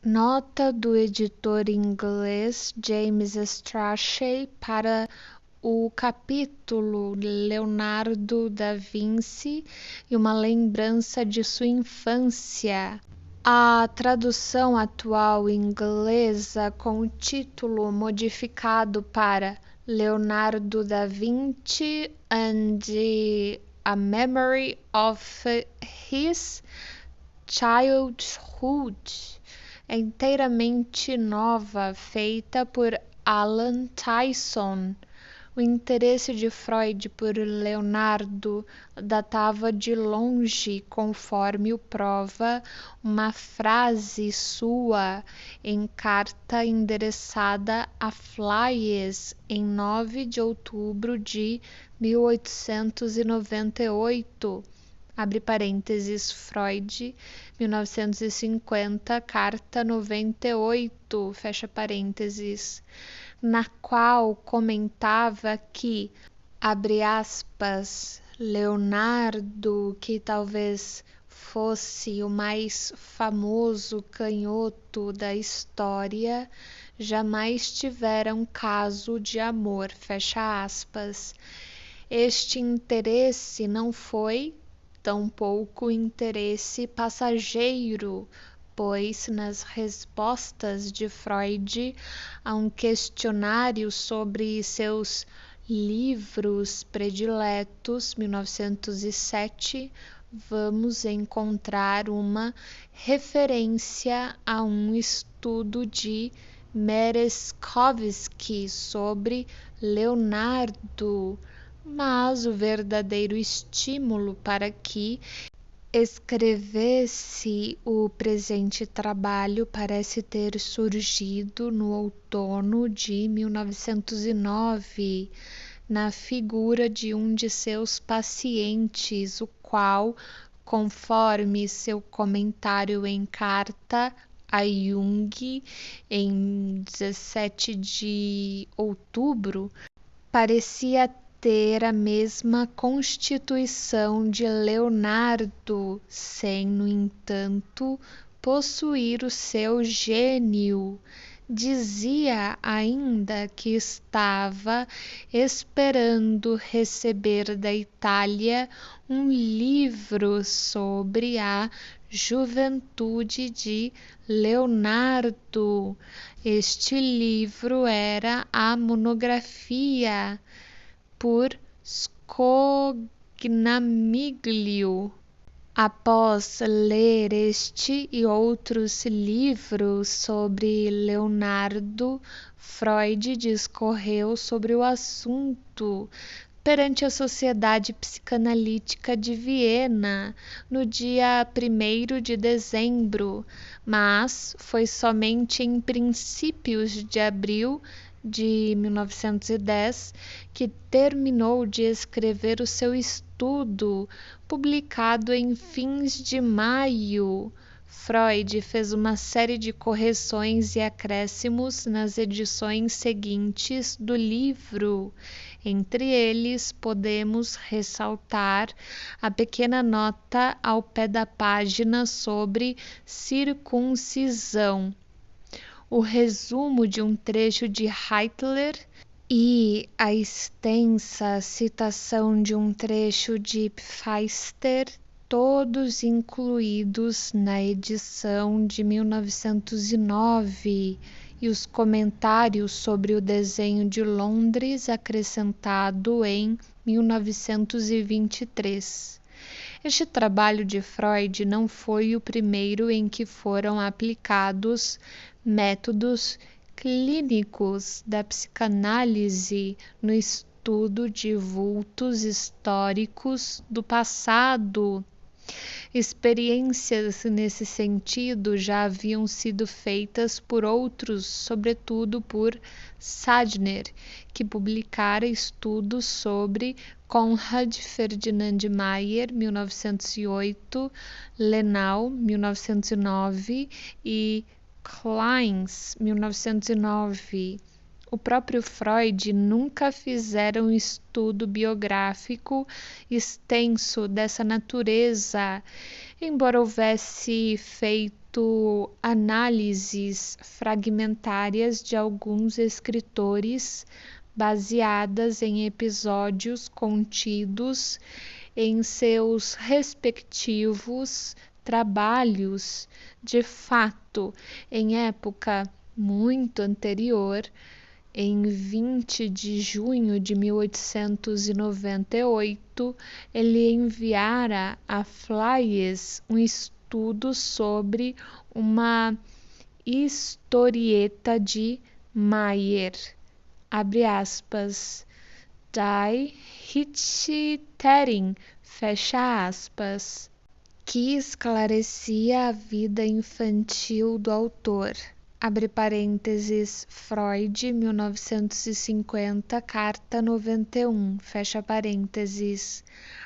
Nota do editor inglês James Strachey para o capítulo Leonardo da Vinci e uma lembrança de sua infância. A tradução atual inglesa com o título modificado para Leonardo da Vinci and a Memory of His Childhood é inteiramente nova, feita por Alan Tyson. O interesse de Freud por Leonardo datava de longe, conforme o prova uma frase sua em carta endereçada a Flies em 9 de outubro de 1898. Abre parênteses, Freud, 1950, carta 98, fecha parênteses, na qual comentava que, abre aspas, Leonardo, que talvez fosse o mais famoso canhoto da história, jamais tivera um caso de amor, fecha aspas. Este interesse não foi tampouco interesse passageiro, pois nas respostas de Freud a um questionário sobre seus livros prediletos, 1907, vamos encontrar uma referência a um estudo de Merezkovsky sobre Leonardo, mas o verdadeiro estímulo para que escrevesse o presente trabalho parece ter surgido no outono de 1909, na figura de um de seus pacientes, o qual, conforme seu comentário em carta a Jung em 17 de outubro, parecia ter a mesma constituição de Leonardo, sem, no entanto, possuir o seu gênio. Dizia ainda que estava esperando receber da Itália um livro sobre a juventude de Leonardo. Este livro era a monografia por Scognamiglio. Após ler este e outros livros sobre Leonardo, Freud discorreu sobre o assunto perante a Sociedade Psicanalítica de Viena no dia 1º de dezembro, mas foi somente em princípios de abril de 1910 que terminou de escrever o seu estudo, publicado em fins de maio. Freud fez uma série de correções e acréscimos nas edições seguintes do livro. Entre eles, podemos ressaltar a pequena nota ao pé da página sobre circuncisão, o resumo de um trecho de Hitler e a extensa citação de um trecho de Pfister, todos incluídos na edição de 1909, e os comentários sobre o desenho de Londres acrescentado em 1923. Este trabalho de Freud não foi o primeiro em que foram aplicados métodos clínicos da psicanálise no estudo de vultos históricos do passado. Experiências nesse sentido já haviam sido feitas por outros, sobretudo por Sadner, que publicara estudos sobre Conrad Ferdinand Meyer, 1908, Lenau, 1909 e Kleins, 1909. o próprio Freud nunca fizera um estudo biográfico extenso dessa natureza, embora houvesse feito análises fragmentárias de alguns escritores baseadas em episódios contidos em seus respectivos trabalhos. De fato, em época muito anterior, em 20 de junho de 1898, ele enviara a Flies um estudo sobre uma historieta de Mayer, abre aspas, Die Hichtering, fecha aspas, que esclarecia a vida infantil do autor. Abre parênteses, Freud, 1950, carta 91, fecha parênteses.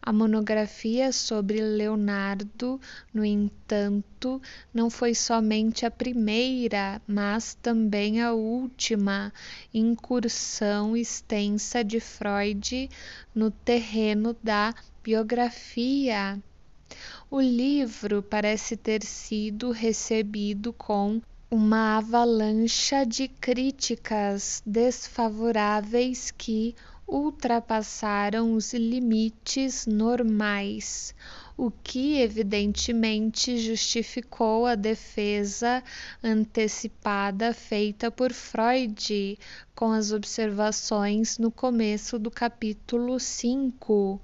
A monografia sobre Leonardo, no entanto, não foi somente a primeira, mas também a última incursão extensa de Freud no terreno da biografia. O livro parece ter sido recebido com uma avalanche de críticas desfavoráveis que ultrapassaram os limites normais, o que evidentemente justificou a defesa antecipada feita por Freud com as observações no começo do capítulo 5,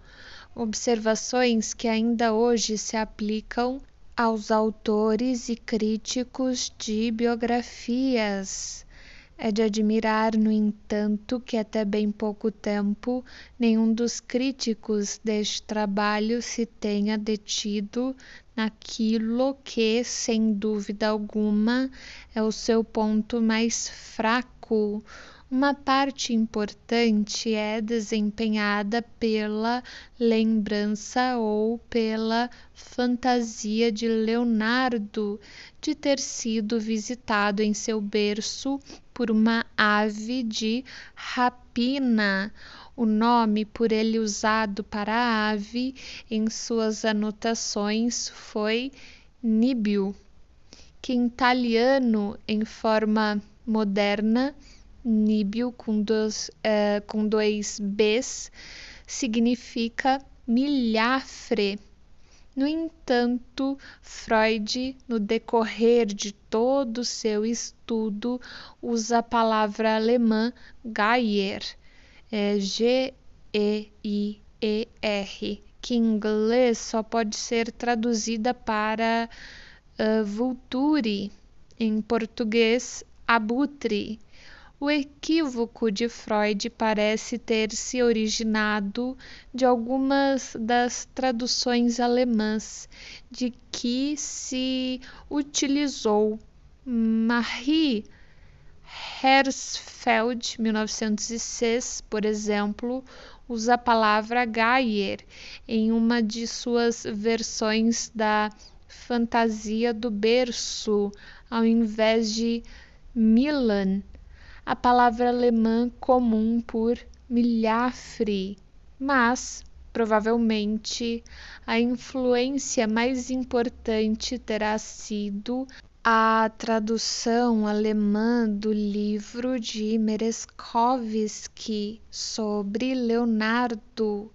observações que ainda hoje se aplicam aos autores e críticos de biografias. É de admirar, no entanto, que até bem pouco tempo nenhum dos críticos deste trabalho se tenha detido naquilo que, sem dúvida alguma, é o seu ponto mais fraco. Uma parte importante é desempenhada pela lembrança ou pela fantasia de Leonardo de ter sido visitado em seu berço por uma ave de rapina. O nome por ele usado para a ave em suas anotações foi níbio, que em italiano, em forma moderna, níbio com dois Bs, significa milhafre. No entanto, Freud, no decorrer de todo o seu estudo, usa a palavra alemã Geier, G-E-I-E-R, que em inglês só pode ser traduzida para vulture, em português abutre. O equívoco de Freud parece ter se originado de algumas das traduções alemãs de que se utilizou. Marie Herzfeld, 1906, por exemplo, usa a palavra Geier em uma de suas versões da fantasia do berço, ao invés de Milan, a palavra alemã comum por milhafre, mas, provavelmente, a influência mais importante terá sido a tradução alemã do livro de Merezkowski sobre Leonardo,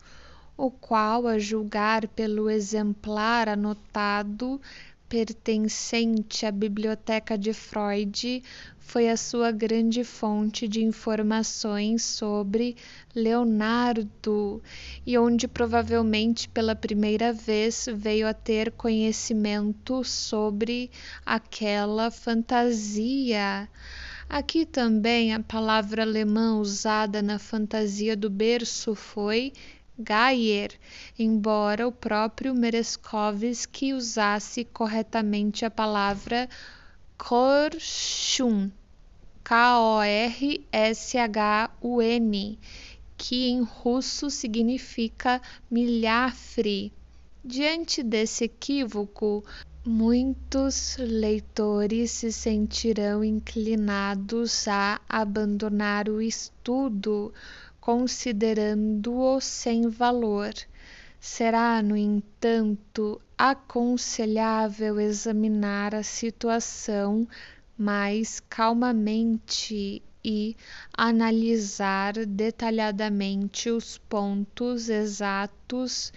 o qual, a julgar pelo exemplar anotado pertencente à biblioteca de Freud, foi a sua grande fonte de informações sobre Leonardo e onde provavelmente pela primeira vez veio a ter conhecimento sobre aquela fantasia. Aqui também a palavra alemã usada na fantasia do berço foi Geier, embora o próprio Merezkowski usasse corretamente a palavra Korshun, K-O-R-S-H-U-N, que em russo significa milhafre. Diante desse equívoco, Muitos leitores se sentirão inclinados a abandonar o estudo, considerando-o sem valor. Será, no entanto, aconselhável examinar a situação mais calmamente e analisar detalhadamente os pontos exatos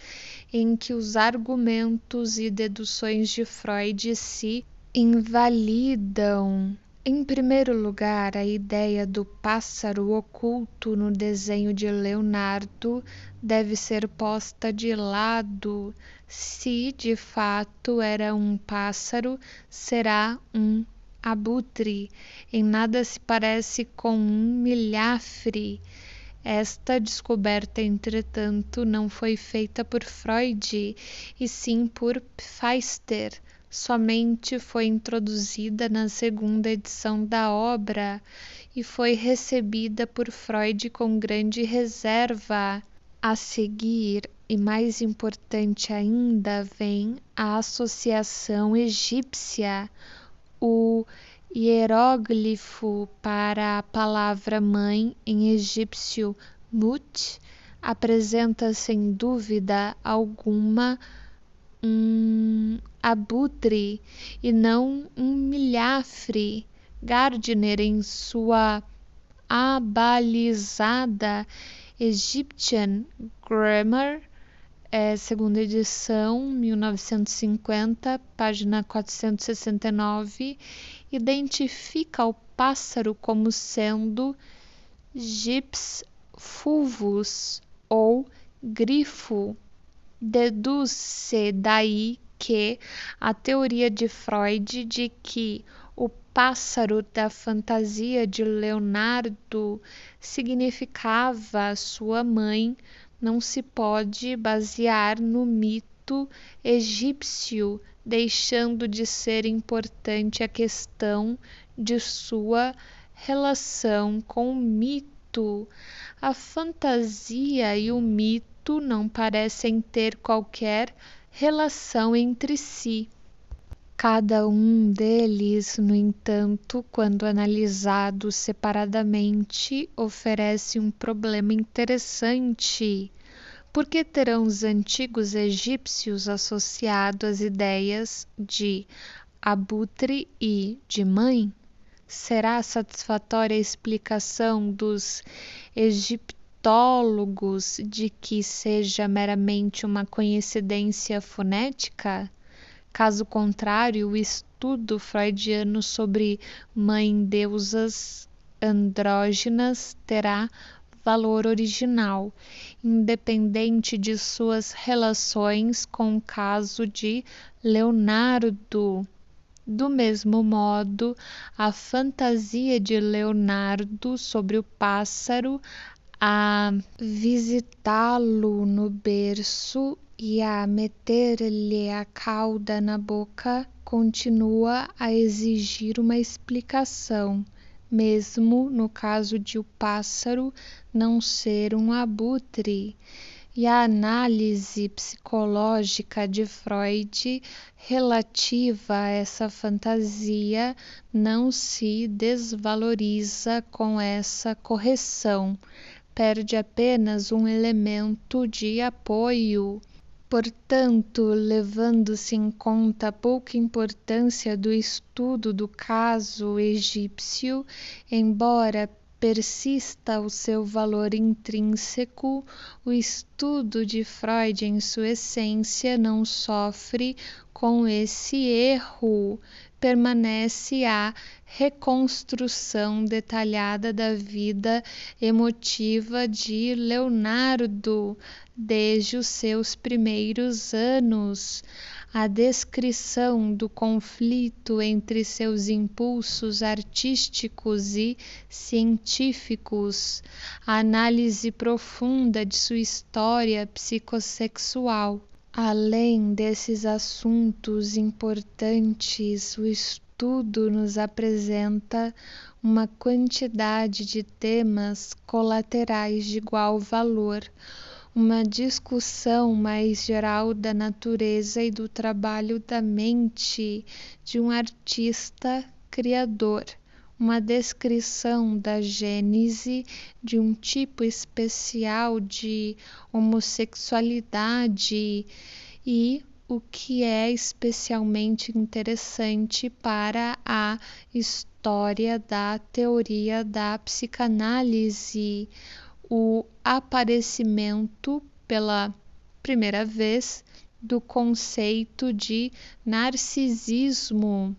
em que os argumentos e deduções de Freud se invalidam. Em primeiro lugar, a ideia do pássaro oculto no desenho de Leonardo deve ser posta de lado. Se de fato era um pássaro, será um abutre. Em nada se parece com um milhafre. Esta descoberta, entretanto, não foi feita por Freud, e sim por Pfister. Somente foi introduzida na segunda edição da obra e foi recebida por Freud com grande reserva. A seguir, e mais importante ainda, vem a associação egípcia. O hieróglifo para a palavra mãe em egípcio Mut apresenta sem dúvida alguma um abutre e não um milhafre. Gardner, em sua abalizada Egyptian Grammar, segunda edição, 1950, página 469, identifica o pássaro como sendo Gyps fulvus, ou grifo. Deduz-se daí que a teoria de Freud de que o pássaro da fantasia de Leonardo significava sua mãe não se pode basear no mito egípcio, deixando de ser importante a questão de sua relação com o mito. A fantasia e o mito não parecem ter qualquer relação entre si. Cada um deles, no entanto, quando analisado separadamente, oferece um problema interessante. Por que terão os antigos egípcios associado as ideias de abutre e de mãe? Será satisfatória a explicação dos egiptólogos de que seja meramente uma coincidência fonética? Caso contrário, o estudo freudiano sobre mãe-deusas andróginas terá valor original, independente de suas relações com o caso de Leonardo. Do mesmo modo, a fantasia de Leonardo sobre o pássaro a visitá-lo no berço e a meter-lhe a cauda na boca continua a exigir uma explicação, mesmo no caso de o pássaro não ser um abutre. E a análise psicológica de Freud relativa a essa fantasia não se desvaloriza com essa correção, perde apenas um elemento de apoio. Portanto, levando-se em conta a pouca importância do estudo do caso egípcio, embora persista o seu valor intrínseco, o estudo de Freud em sua essência não sofre com esse erro. Permanece a reconstrução detalhada da vida emotiva de Leonardo desde os seus primeiros anos. A descrição do conflito entre seus impulsos artísticos e científicos, a análise profunda de sua história psicossexual. Além desses assuntos importantes, o estudo nos apresenta uma quantidade de temas colaterais de igual valor. uma discussão mais geral da natureza e do trabalho da mente de um artista criador, uma descrição da gênese de um tipo especial de homossexualidade e o que é especialmente interessante para a história da teoria da psicanálise, o aparecimento pela primeira vez do conceito de narcisismo